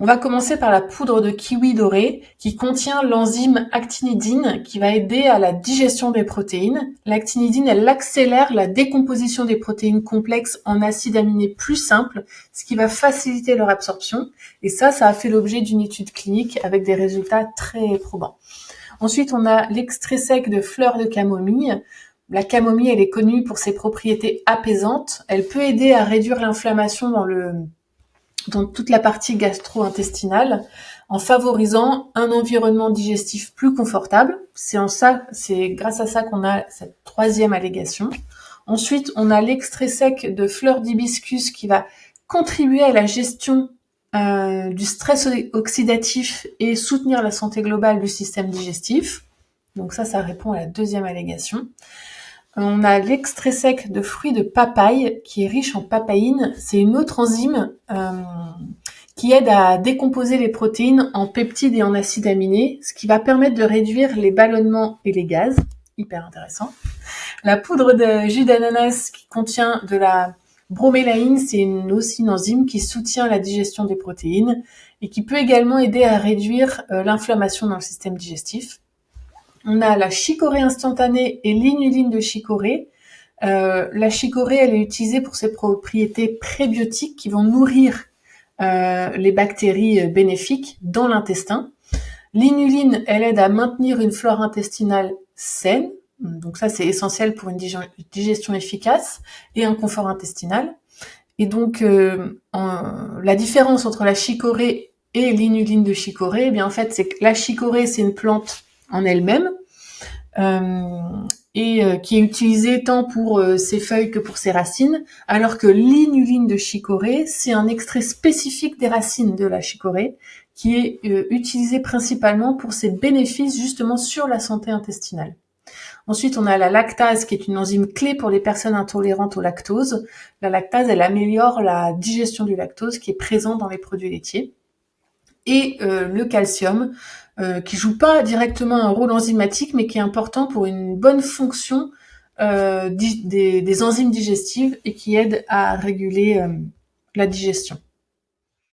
On va commencer par la poudre de kiwi doré qui contient l'enzyme actinidine qui va aider à la digestion des protéines. L'actinidine, elle accélère la décomposition des protéines complexes en acides aminés plus simples, ce qui va faciliter leur absorption. Et ça a fait l'objet d'une étude clinique avec des résultats très probants. Ensuite, on a l'extrait sec de fleurs de camomille. La camomille, elle est connue pour ses propriétés apaisantes. Elle peut aider à réduire l'inflammation dans toute la partie gastro-intestinale en favorisant un environnement digestif plus confortable. C'est grâce à ça qu'on a cette troisième allégation. Ensuite, on a l'extrait sec de fleurs d'hibiscus qui va contribuer à la gestion du stress oxydatif et soutenir la santé globale du système digestif. Donc ça répond à la deuxième allégation. On a l'extrait sec de fruits de papaye qui est riche en papaïne. C'est une autre enzyme qui aide à décomposer les protéines en peptides et en acides aminés, ce qui va permettre de réduire les ballonnements et les gaz. Hyper intéressant. La poudre de jus d'ananas qui contient de la bromélaïne, c'est aussi une enzyme qui soutient la digestion des protéines et qui peut également aider à réduire l'inflammation dans le système digestif. On a la chicorée instantanée et l'inuline de chicorée. La chicorée, elle est utilisée pour ses propriétés prébiotiques qui vont nourrir les bactéries bénéfiques dans l'intestin. L'inuline, elle aide à maintenir une flore intestinale saine. Donc ça, c'est essentiel pour une digestion efficace et un confort intestinal. Et donc, la différence entre la chicorée et l'inuline de chicorée, eh bien en fait, c'est que la chicorée, c'est une plante en elle-même qui est utilisée tant pour ses feuilles que pour ses racines, alors que l'inuline de chicorée, c'est un extrait spécifique des racines de la chicorée qui est utilisé principalement pour ses bénéfices justement sur la santé intestinale. Ensuite, on a la lactase qui est une enzyme clé pour les personnes intolérantes au lactose. La lactase, elle améliore la digestion du lactose qui est présent dans les produits laitiers. Et le calcium, qui joue pas directement un rôle enzymatique, mais qui est important pour une bonne fonction des enzymes digestives et qui aide à réguler la digestion.